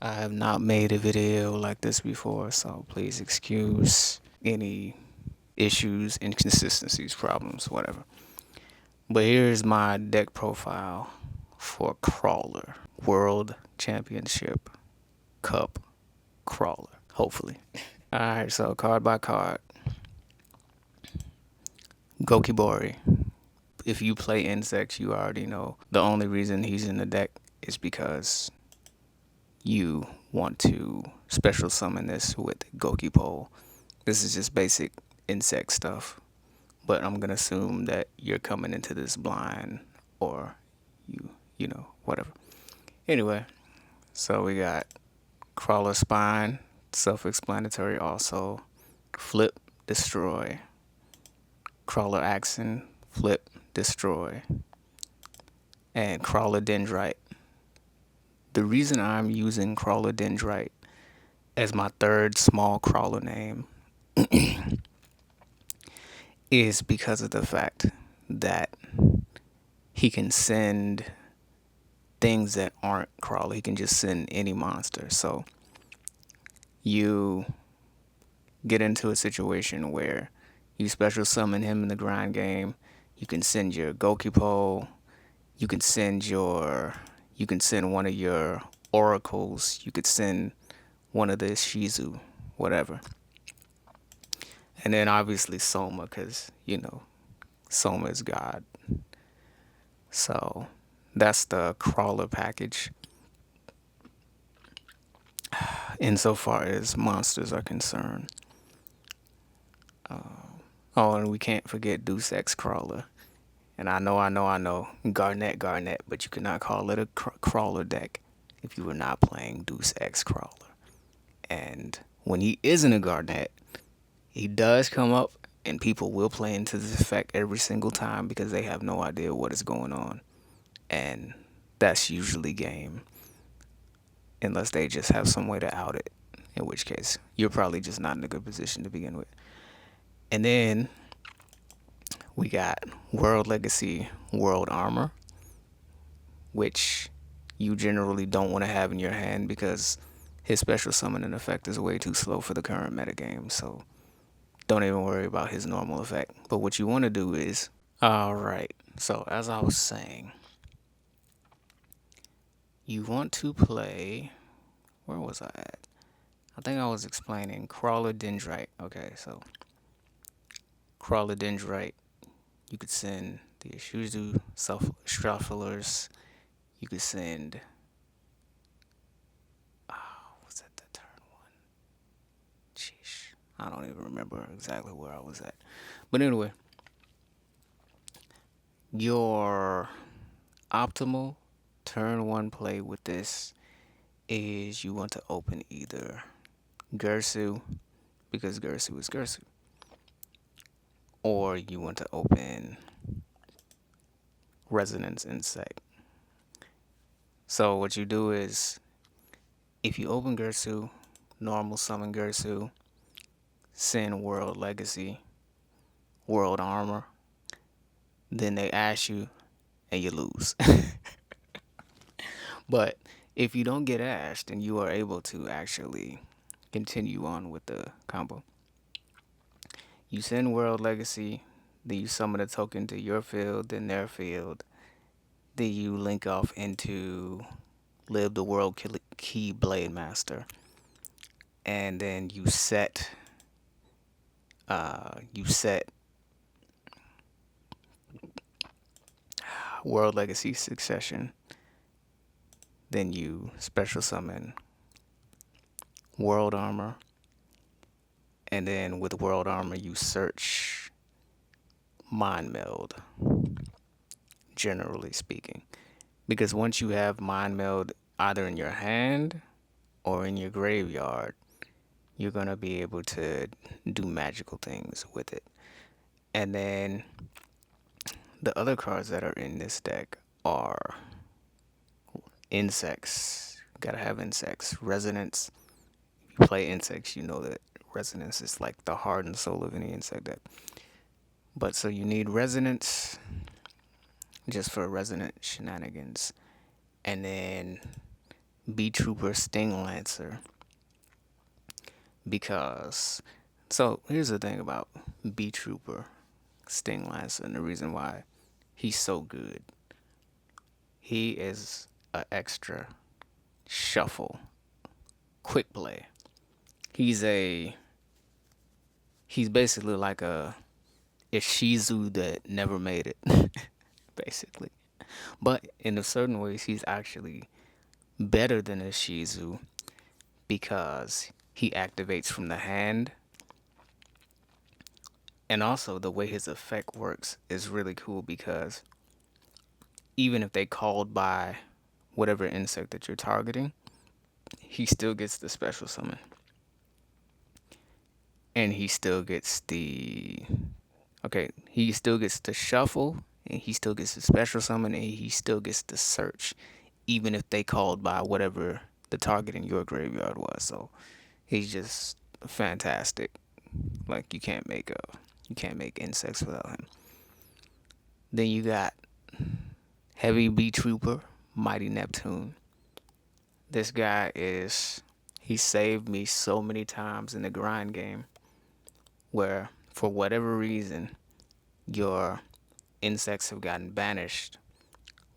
I have not made a video like this before, so please excuse any issues, inconsistencies, problems, whatever. But here's my deck profile for Krawler. World Championship Cup Krawler, hopefully. Alright, so card by card. Gokibori. If you play insects, you already know the only reason he's in the deck is because you want to special summon this with Goki Pole. This is just basic insect stuff, but I'm gonna assume that you're coming into this blind, or whatever. Anyway, so we got Crawler Spine, self-explanatory also. Flip, destroy. Crawler Axon, flip, destroy. And Crawler Dendrite. The reason I'm using Crawler Dendrite as my third small crawler name is because of the fact that he can send things that aren't crawler. He can just send any monster. So you get into a situation where you special summon him in the grind game. You can send your Gokipo. You can send one of your oracles. You could send one of the Shizu, whatever. And then obviously Soma, because, Soma is God. So that's the crawler package insofar as monsters are concerned. Oh, and we can't forget Deus Ex Crawler. And I know, Garnet, but you cannot call it a crawler deck if you were not playing Deus Ex Crawler. And when he isn't a Garnet, he does come up, and people will play into this effect every single time because they have no idea what is going on. And that's usually game, unless they just have some way to out it, in which case you're probably just not in a good position to begin with. And then we got World Legacy World Armor, which you generally don't want to have in your hand because his special summoning effect is way too slow for the current metagame, so don't even worry about his normal effect. But what you want to do is, alright, so as I was saying, you want to play, where was I at? I think I was explaining Crawler Dendrite. Okay, so Crawler Dendrite, you could send the Ishuzu Shufflers. You could send, was that the turn one? Sheesh, I don't even remember exactly where I was at. But anyway, your optimal turn one play with this is you want to open either Gersu, because Gersu is Gersu, or you want to open Resonance Insect. So what you do is, if you open Gersu, normal summon Gersu, send World Legacy, World Armor, then they ash you, and you lose. But if you don't get ashed, then you are able to actually continue on with the combo. You send World Legacy, then you summon a token to your field, then their field. Then you link off into Live the World Key Blade Master. And then you set World Legacy Succession. Then you special summon World Armor. And then with World Armor, you search Mind Meld, generally speaking. Because once you have Mind Meld either in your hand or in your graveyard, you're going to be able to do magical things with it. And then the other cards that are in this deck are insects. Gotta have insects. Resonance. If you play insects, you know that resonance is like the heart and soul of any insect deck. But so you need resonance just for resonant shenanigans. And then B Trooper Sting Lancer because. So here's the thing about B Trooper Sting Lancer and the reason why he's so good. He is a extra shuffle, quick play. He's a he's basically like a Ishizu that never made it, basically. But in a certain ways, he's actually better than a Shizu because he activates from the hand, and also the way his effect works is really cool because even if they called by whatever insect that you're targeting, he still gets the special summon, and he still gets he still gets the shuffle, and he still gets the special summon, and he still gets the search, even if they called by whatever the target in your graveyard was. So he's just fantastic. Like you can't make insects without him. Then you got Heavy B Trooper, Mighty Neptune. This guy is he saved me so many times in the grind game where for whatever reason your insects have gotten banished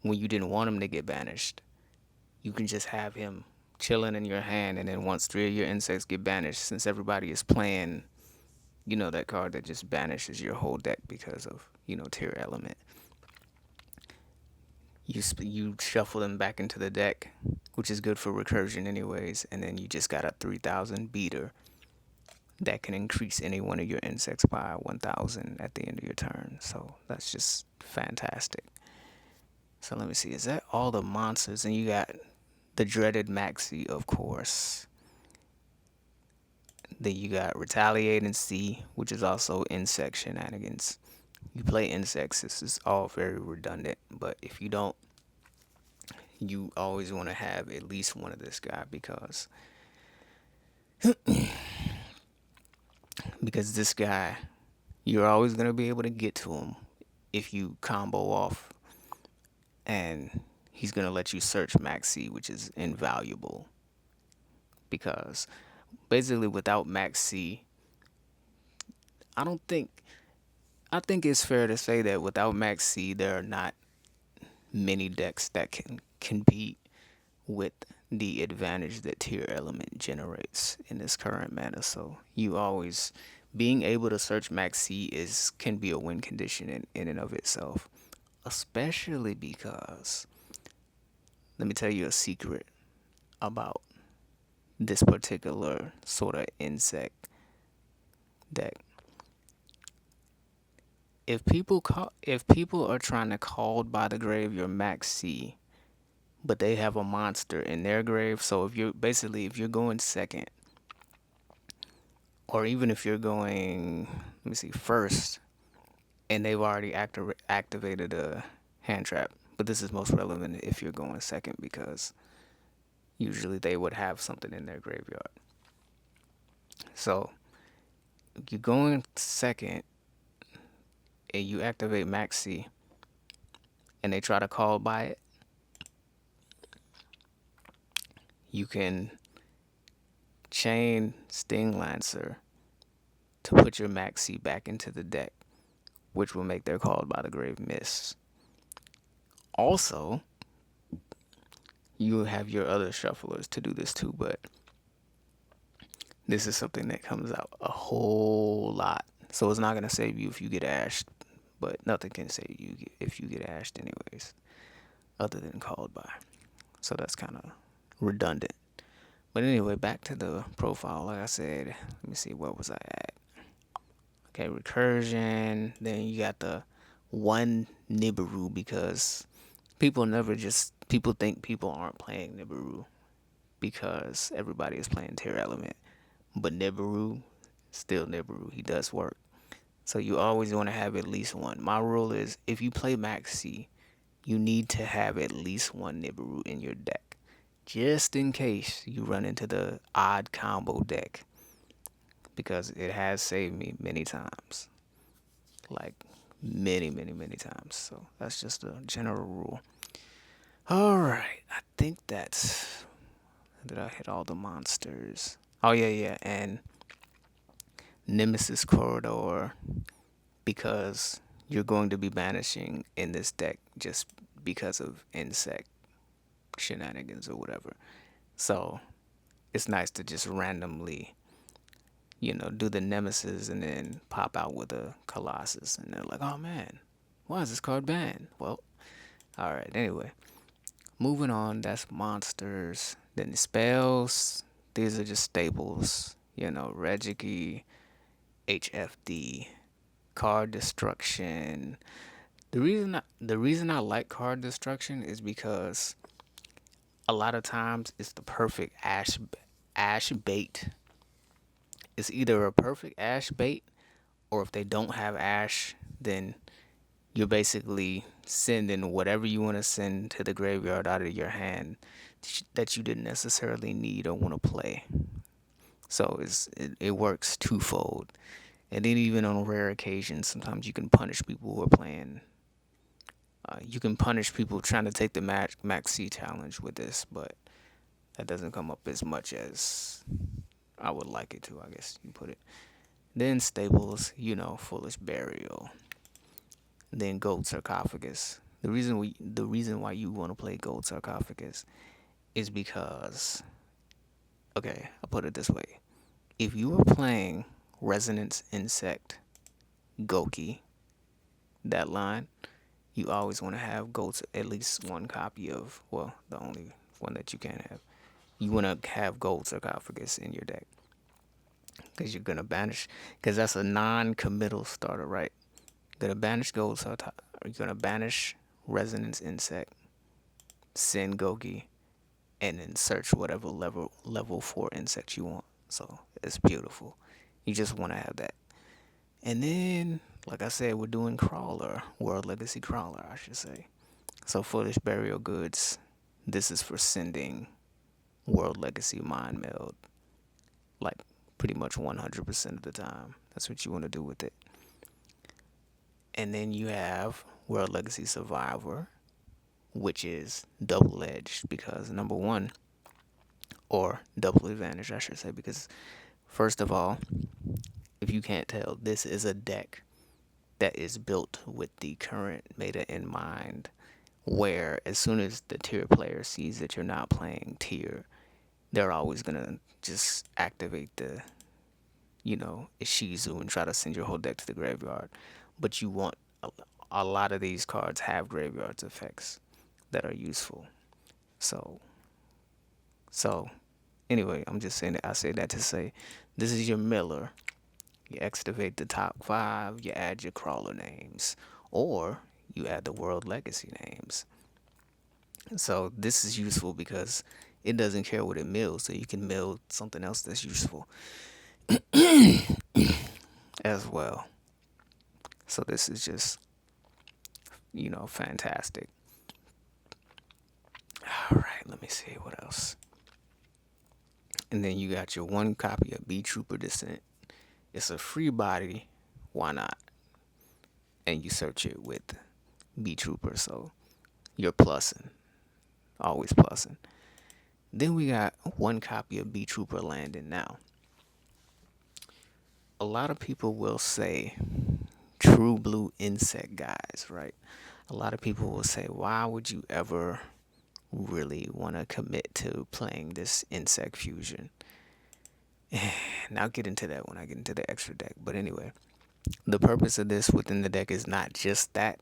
when you didn't want them to get banished. You can just have him chilling in your hand, and then once 3 of your insects get banished, since everybody is playing, that card that just banishes your whole deck because of tier element. You shuffle them back into the deck, which is good for recursion anyways, and then you just got a 3,000 beater that can increase any one of your insects by 1,000 at the end of your turn. So that's just fantastic. So let me see, is that all the monsters? And you got the dreaded Maxi, of course. Then you got Retaliate and C, which is also insect shenanigans. You play insects, this is all very redundant, but if you don't, you always want to have at least one of this guy because this guy, you're always going to be able to get to him if you combo off, and he's going to let you search Maxi, which is invaluable because basically without Maxi, I don't think I think it's fair to say that without Maxi, there are not many decks that can compete with the advantage that tier element generates in this current meta. So you always being able to search Maxi can be a win condition in and of itself. Especially because let me tell you a secret about this particular sort of insect deck. If people are trying to call by the grave your Maxi, but they have a monster in their grave, so if you're going second, or even if you're going, let me see, first, and they've already activated a hand trap, but this is most relevant if you're going second because usually they would have something in their graveyard. So if you're going second and you activate Maxi and they try to call by it, you can chain Sting Lancer to put your Maxi back into the deck, which will make their called by the grave miss. Also, you have your other shufflers to do this too, but this is something that comes out a whole lot. So it's not going to save you if you get ashed, but nothing can save you if you get ashed anyways, other than called by. So that's kind of redundant. But anyway, back to the profile. Like I said, let me see, what was I at? Okay, recursion. Then you got the one Nibiru because people think people aren't playing Nibiru because everybody is playing Tier Element. But Nibiru, still Nibiru, he does work. So you always want to have at least one. My rule is if you play Maxi, you need to have at least one Nibiru in your deck. Just in case you run into the odd combo deck. Because it has saved me many times. Like many, many, many times. So that's just a general rule. Alright, I think that's Did I hit all the monsters? Oh yeah, yeah, and Nemesis Corridor, because you're going to be banishing in this deck just because of insect shenanigans or whatever. So it's nice to just randomly, do the Nemesis and then pop out with a Colossus, and they're like, oh man, why is this card banned? Well, all right. Anyway, moving on. That's monsters. Then the spells. These are just staples. Regigi, HFD, card destruction. The reason I like card destruction is because a lot of times it's the perfect ash bait. It's either a perfect ash bait, or if they don't have ash, then you're basically sending whatever you want to send to the graveyard out of your hand that you didn't necessarily need or want to play. So it works twofold. And then even on rare occasions, sometimes you can punish people who are playing. You can punish people trying to take the Max C challenge with this, but that doesn't come up as much as I would like it to, I guess you put it. Then staples, Foolish Burial. Then Gold Sarcophagus. The reason why you want to play Gold Sarcophagus is because, okay, I'll put it this way. If you are playing Resonance Insect Goki, that line, you always want to have gold, at least one copy of, well, the only one that you can have. You want to have Gold Sarcophagus in your deck because you're going to banish, because that's a non-committal starter, right? You're going to banish Gold Sarcophagus, you're going to banish Resonance Insect, send Goki, and then search whatever level 4 insect you want. So it's beautiful. You just want to have that. And then, like I said, we're doing Krawler, World Legacy Krawler, I should say. So Foolish Burial Goods, this is for sending World Legacy Mind Meld, like pretty much 100% of the time. That's what you want to do with it. And then you have World Legacy Survivor, which is double-edged because number one, or double advantage, I should say, because first of all, if you can't tell, this is a deck that is built with the current meta in mind, where as soon as the tier player sees that you're not playing tier, they're always gonna just activate the, Ishizu and try to send your whole deck to the graveyard. But you want a lot of these cards have graveyards effects that are useful. So anyway, I'm just saying that. I say that to say this is your Miller. You activate the top 5, you add your Krawler names, or you add the World Legacy names. So this is useful because it doesn't care what it mills, so you can mill something else that's useful as well. So this is just, fantastic. All right, let me see what else. And then you got your one copy of B Trooper Descent. It's a free body, why not? And you search it with B Trooper, so you're plussing, always plussing. Then we got one copy of B Trooper Landing. Now, a lot of people will say true blue insect guys, right? A lot of people will say, why would you ever really want to commit to playing this insect fusion? And I'll get into that when I get into the extra deck. But anyway, the purpose of this within the deck is not just that,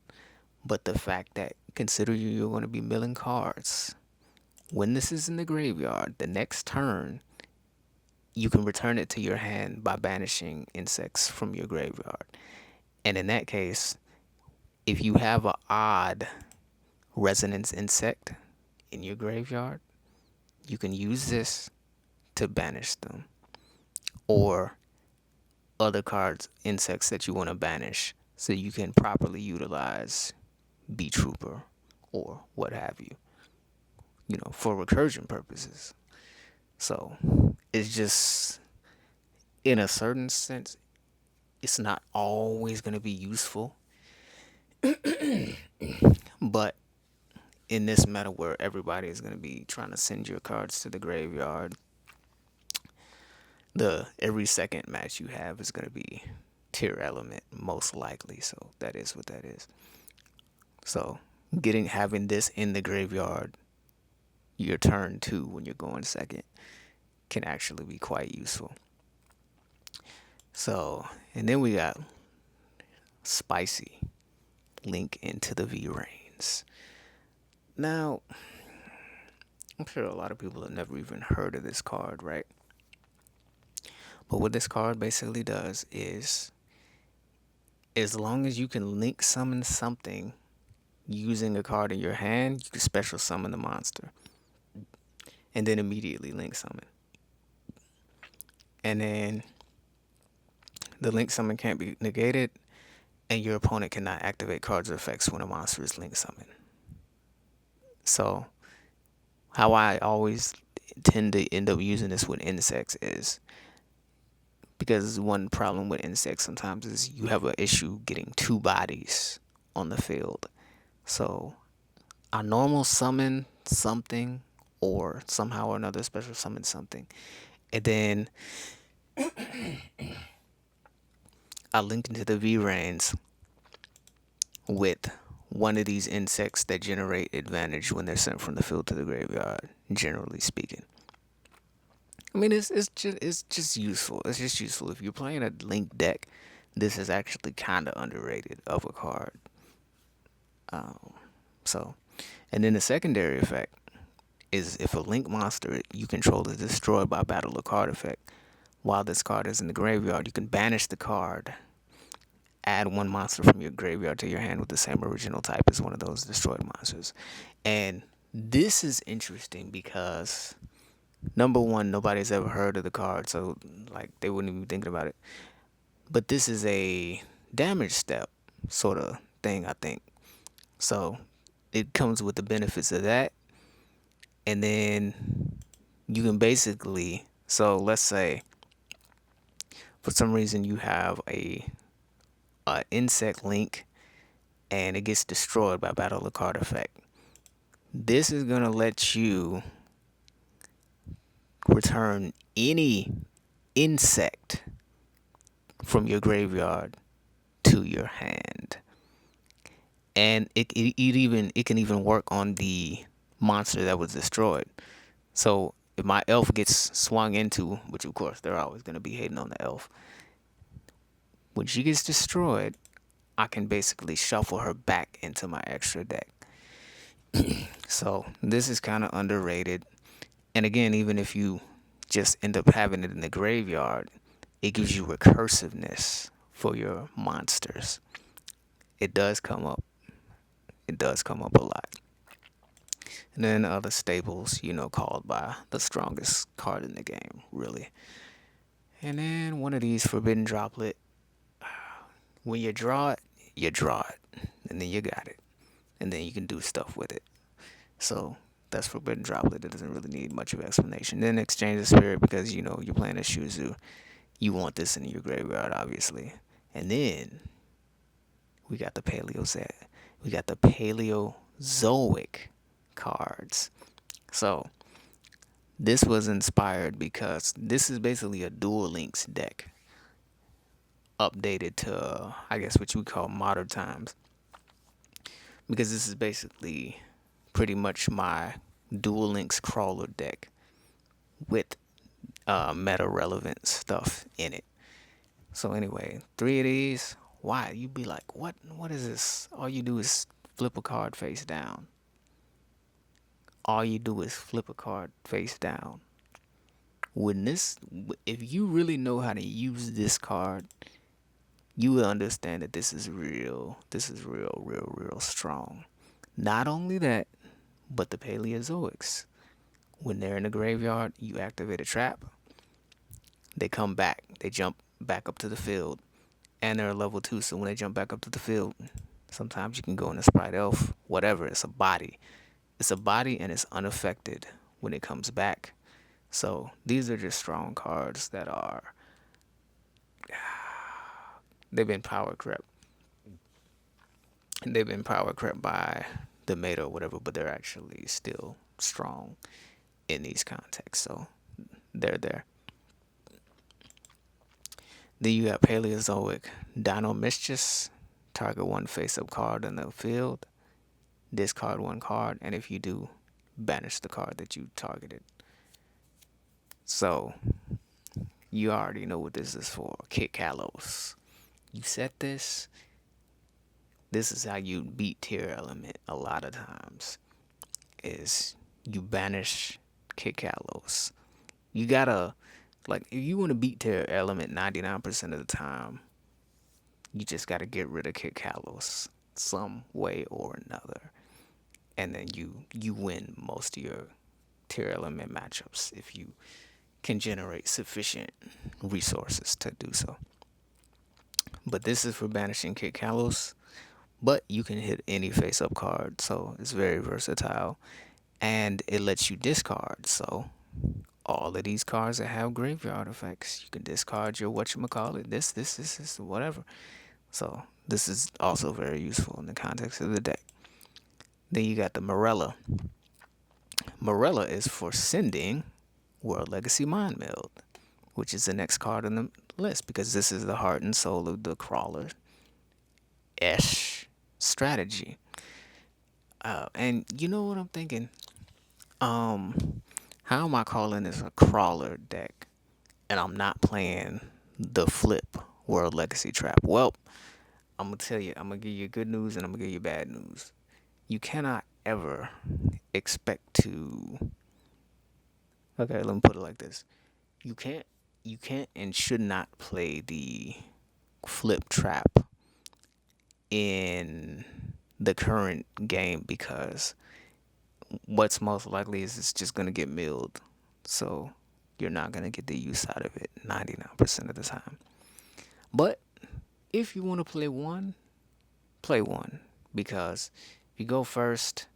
but the fact that consider you're going to be milling cards. When this is in the graveyard, the next turn, you can return it to your hand by banishing insects from your graveyard. And in that case, if you have an odd resonance insect in your graveyard, you can use this to banish them. Or other cards, insects that you want to banish, so you can properly utilize B Trooper or what have you, for recursion purposes. So it's just, in a certain sense, it's not always going to be useful, but in this meta where everybody is going to be trying to send your cards to the graveyard, the every second match you have is going to be tier element most likely. So that is what that is. So having this in the graveyard your turn 2 when you're going second can actually be quite useful. So, and then we got Spicy Link into the V Rains. Now, I'm sure a lot of people have never even heard of this card, right? But what this card basically does is, as long as you can link summon something using a card in your hand, you can special summon the monster. And then immediately link summon. And then the link summon can't be negated, and your opponent cannot activate cards or effects when a monster is link summoned. So, how I always tend to end up using this with insects is because one problem with insects sometimes is you have an issue getting two bodies on the field. So, I normal summon something or somehow or another special summon something. And then I link into the V-Rains with one of these insects that generate advantage when they're sent from the field to the graveyard, generally speaking. I mean, it's just useful. It's just useful. If you're playing a Link deck, this is actually kind of underrated of a card. So, and then the secondary effect is if a Link monster you control is destroyed by battle or card effect, while this card is in the graveyard, you can banish the card, add one monster from your graveyard to your hand with the same original type as one of those destroyed monsters. And this is interesting because number one, nobody's ever heard of the card, so like they wouldn't even be thinking about it. But this is a damage step sort of thing, I think. So it comes with the benefits of that. And then you can basically, so let's say for some reason you have a insect link and it gets destroyed by battle of the card effect. This is gonna let you return any insect from your graveyard to your hand, and it can even work on the monster that was destroyed. So if my elf gets swung into, which of course they're always gonna be hating on the elf, when she gets destroyed, I can basically shuffle her back into my extra deck. So this is kind of underrated. And again, even if you just end up having it in the graveyard, it gives you recursiveness for your monsters. It does come up. It does come up a lot. And then other staples, called by the strongest card in the game, really. And then one of these Forbidden Droplet. When you draw it, you draw it. And then you got it. And then you can do stuff with it. So that's Forbidden Droplet. It doesn't really need much of explanation. Then Exchange of Spirit, because you're playing a Shuzu. You want this in your graveyard, obviously. And then we got the Paleozoic cards. So this was inspired because this is basically a Duel Links deck updated to, I guess, what you would call modern times. Because this is basically pretty much my Duel Links Krawler deck with meta relevant stuff in it. So anyway, 3 of these. Why? You'd be like, what is this? All you do is flip a card face down. All you do is flip a card face down. If you really know how to use this card, you will understand that this is real. This is real strong. Not only that, but the Paleozoics. When they're in the graveyard, you activate a trap. They come back. They jump back up to the field. And they're level 2, so when they jump back up to the field, sometimes you can go in a Sprite Elf, whatever. It's a body. It's a body and it's unaffected when it comes back. So these are just strong cards that they've been power crept. They've been power crept by the meta or whatever, but they're actually still strong in these contexts. So they're there. Then you have Paleozoic Dino Mischief. Target one face-up card in the field. Discard one card, and if you do, banish the card that you targeted. So you already know what this is for. Kit Kalos. You set this. This is how you beat tier element a lot of times. Is you banish Kit Kalos. You gotta, like, if you want to beat tier element 99% of the time, you just gotta get rid of Kit Kalos some way or another, and then you win most of your tier element matchups if you can generate sufficient resources to do so. But this is for banishing Kit Kalos, but you can hit any face-up card, so it's very versatile, and it lets you discard. So all of these cards that have graveyard effects, you can discard your whatchamacallit, this, whatever. So this is also very useful in the context of the deck. Then you got the Morella. Morella is for sending World Legacy Mind Meld, which is the next card on the list because this is the heart and soul of the Krawler-esh strategy. And you know what I'm thinking? How am I calling this a Krawler deck? And I'm not playing the flip World Legacy Trap. Well, I'm gonna tell you, I'm gonna give you good news and I'm gonna give you bad news. You cannot ever expect to. Okay, let me put it like this: you can't and should not play the flip trap in the current game because what's most likely is it's just gonna get milled. So you're not gonna get the use out of it 99% of the time. But if you want to play one, play one because if you go first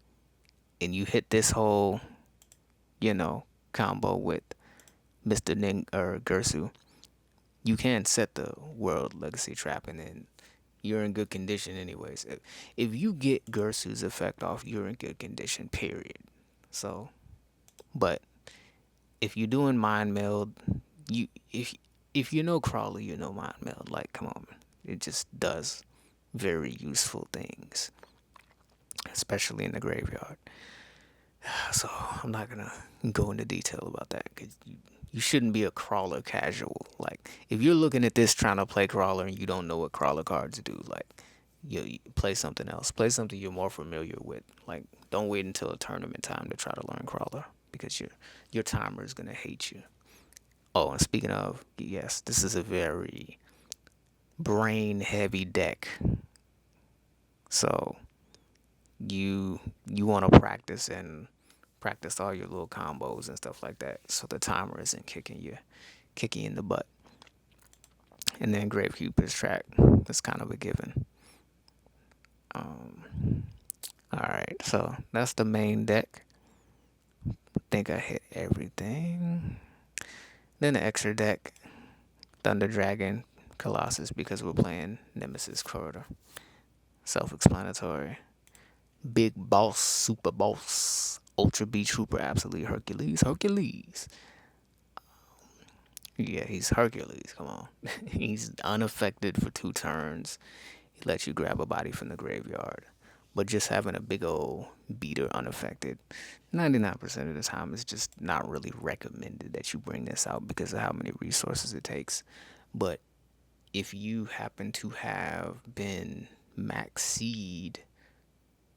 and you hit this whole, combo with Mr. Ning or Gersu, you can set the World Legacy Trap and then you're in good condition anyways. If you get Gersu's effect off, you're in good condition, period. So, but if you're doing Mind Meld, if you know Krawler, you know Mind Meld. Like, come on, it just does very useful things, especially in the graveyard. So I'm not gonna go into detail about that because you shouldn't be a Krawler casual. Like, if you're looking at this trying to play Krawler and you don't know what Krawler cards do, like, you play something else. Play something you're more familiar with. Like, don't wait until a tournament time to try to learn Krawler because your timer is gonna hate you. Oh, and speaking of, yes, this is a very brain heavy deck. So you want to practice all your little combos and stuff like that, so the timer isn't kicking you in the butt. And then Gravekeeper's track, that's kind of a given. All right, so that's the main deck. I think I hit everything. Then the extra deck, Thunder Dragon, Colossus, because we're playing Nemesis Corridor. Self-explanatory. Big Boss, Super Boss, Ultra B Trooper, Absolute Hercules. Yeah, he's Hercules, come on. He's unaffected for 2 turns. He lets you grab a body from the graveyard. But just having a big old beater unaffected, 99% of the time is just not really recommended that you bring this out because of how many resources it takes. But if you happen to have been max seed,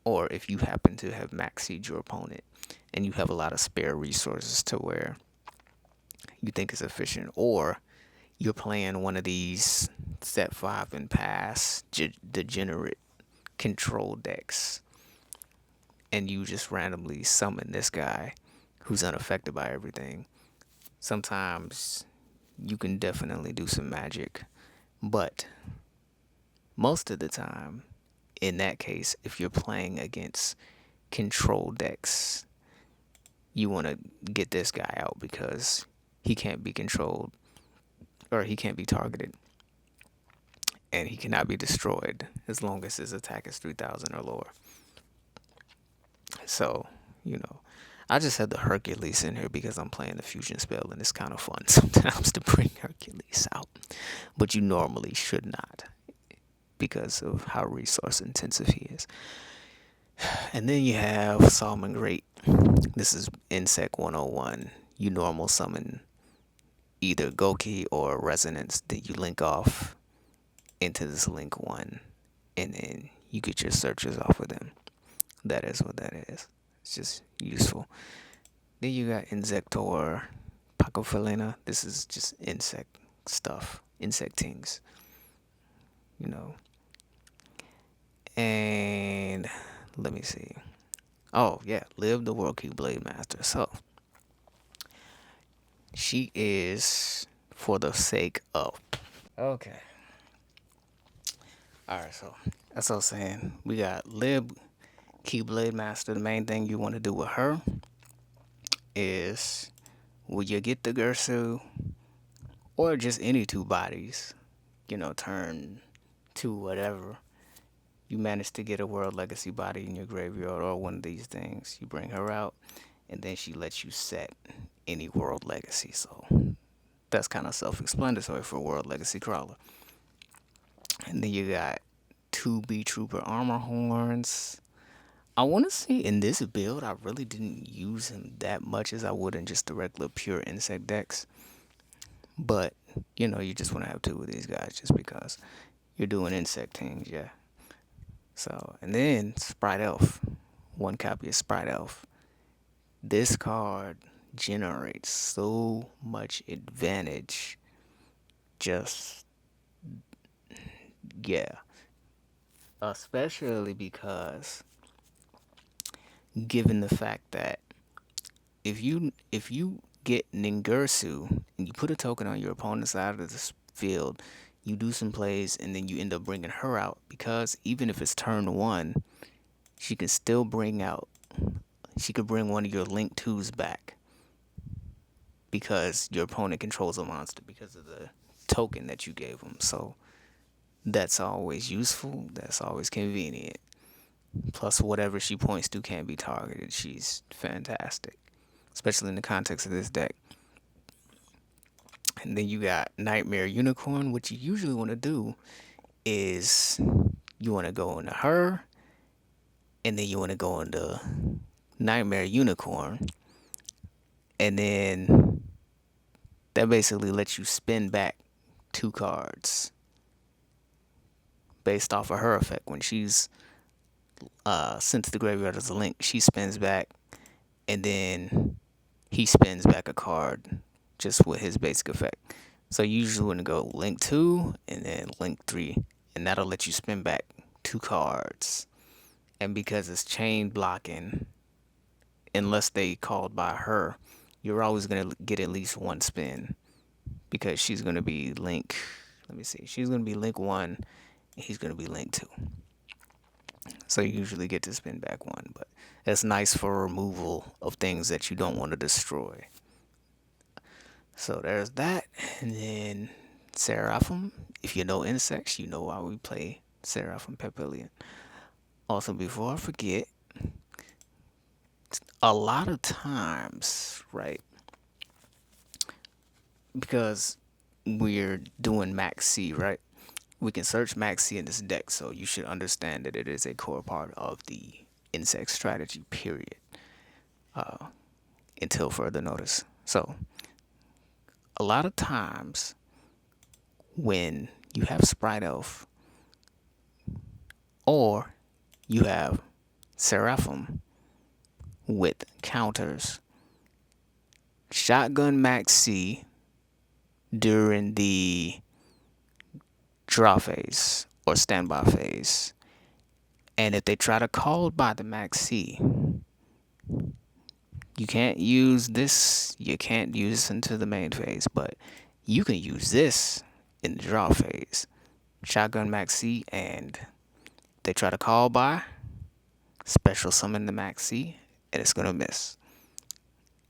or if you happen to have max seed your opponent and you have a lot of spare resources to where you think it's efficient, or you're playing one of these set 5 and pass degenerate control decks and you just randomly summon this guy who's unaffected by everything, sometimes you can definitely do some magic. But most of the time, in that case, if you're playing against control decks, you want to get this guy out because he can't be controlled or he can't be targeted and he cannot be destroyed as long as his attack is 3,000 or lower. So, you know, I just had the Hercules in here because I'm playing the fusion spell and it's kind of fun sometimes to bring Hercules out. But you normally should not because of how resource intensive he is. And then you have Solomon Great. This is Insect 101. You normal summon either Goki or Resonance, then you link off into this link one, and then you get your searches off of them. That is what that is. It's just useful. Then you got Insector Pacofilina. This is just insect stuff, insect things, you know. And let me see. Oh yeah, Liv the World Key Blade Master. So she is for the sake of. Okay. Alright, so that's what I was saying. We got Lib Keyblade Master. The main thing you want to do with her is when you get the Gersu or just any two bodies, turn two, whatever, you manage to get a World Legacy body in your graveyard or one of these things. You bring her out, and then she lets you set any World Legacy. So that's kind of self-explanatory for World Legacy Krawler. And then you got two B Trooper Armor Horns. I want to say in this build, I really didn't use him that much as I would in just the regular pure insect decks. But, you just want to have two of these guys just because you're doing insect things, yeah. So, and then Sprite Elf. One copy of Sprite Elf. This card generates so much advantage. Just, yeah. Especially because given the fact that if you get Ningirsu and you put a token on your opponent's side of the field, you do some plays and then you end up bringing her out, because even if it's turn one, she can still bring one of your Link 2s back because your opponent controls a monster because of the token that you gave them. So that's always useful. That's always convenient. Plus, whatever she points to can be targeted. She's fantastic, especially in the context of this deck. And then you got Nightmare Unicorn. What you usually want to do is you want to go into her, and then you want to go into Nightmare Unicorn, and then that basically lets you spin back 2 cards based off of her effect. When she's sent to the graveyard as a link, she spins back, and then he spins back a card just with his basic effect. So you usually want to go link 2 and then link 3, and that'll let you spin back 2 cards. And because it's chain blocking, unless they called by her, you're always going to get at least one spin, because she's going to be link, she's going to be link 1 and he's going to be link 2. So you usually get to spin back 1, but that's nice for removal of things that you don't want to destroy. So there's that. And then Seraphim. If you know insects, you know why we play Seraphim Papillion. Also, before I forget, a lot of times, right, because we're doing Max C, right, we can search Max C in this deck, so you should understand that it is a core part of the insect strategy, period, until further notice. So a lot of times when you have Sprite Elf or you have Seraphim with counters, shotgun Max C during the draw phase or standby phase, and if they try to call by the Max C, you can't use this into the main phase, but you can use this in the draw phase. Shotgun Max C, and they try to call by, special summon the Max C, and it's gonna miss.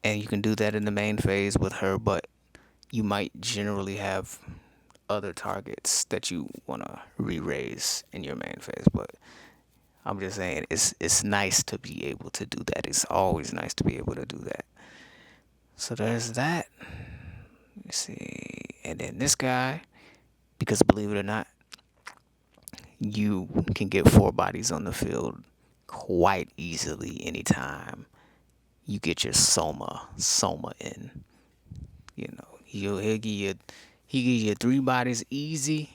And you can do that in the main phase with her, but you might generally have other targets that you want to re-raise in your main phase. But I'm just saying it's nice to be able to do that. It's always nice to be able to do that. So there's that. Let's see. And then this guy, because believe it or not, you can get four bodies on the field quite easily anytime you get your soma in. You know, he'll give you three bodies easy,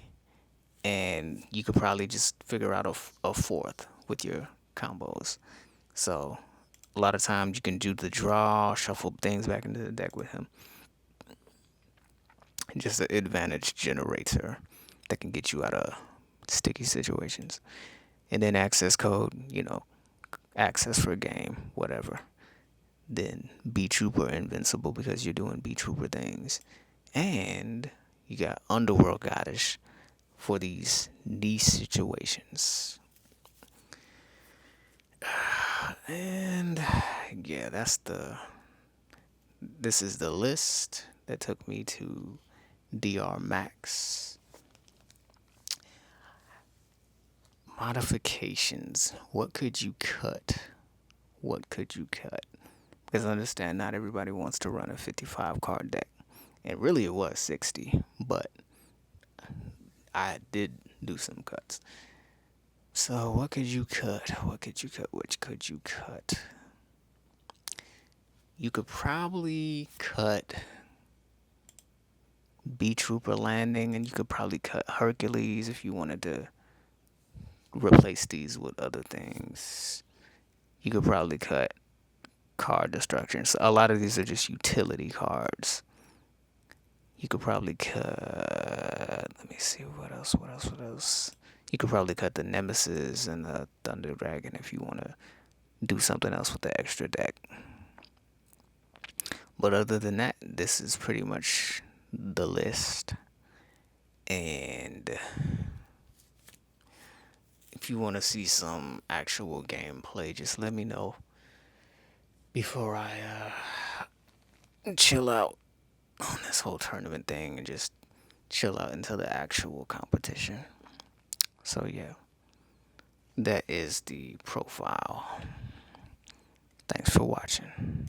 and you could probably just figure out a fourth with your combos. So a lot of times you can do the draw, shuffle things back into the deck with him. Just an advantage generator that can get you out of sticky situations. And then access code, access for a game, whatever. Then B Trooper invincible because you're doing B Trooper things. And you got Underworld Goddess for these niche situations. And yeah, this is the list that took me to DR Max. Modifications. What could you cut? What could you cut? Because I understand not everybody wants to run a 55 card deck. And really it was 60, but I did do some cuts. So what could you cut? What could you cut? Which could you cut? You could probably cut B Trooper Landing, and you could probably cut Hercules if you wanted to replace these with other things. You could probably cut card destruction. So a lot of these are just utility cards. You could probably cut. Let me see what else. You could probably cut the Nemesis and the Thunder Dragon if you want to do something else with the extra deck. But other than that, this is pretty much the list. And if you want to see some actual gameplay, just let me know before I chill out on this whole tournament thing and just chill out until the actual competition. So yeah, that is the profile. Thanks for watching.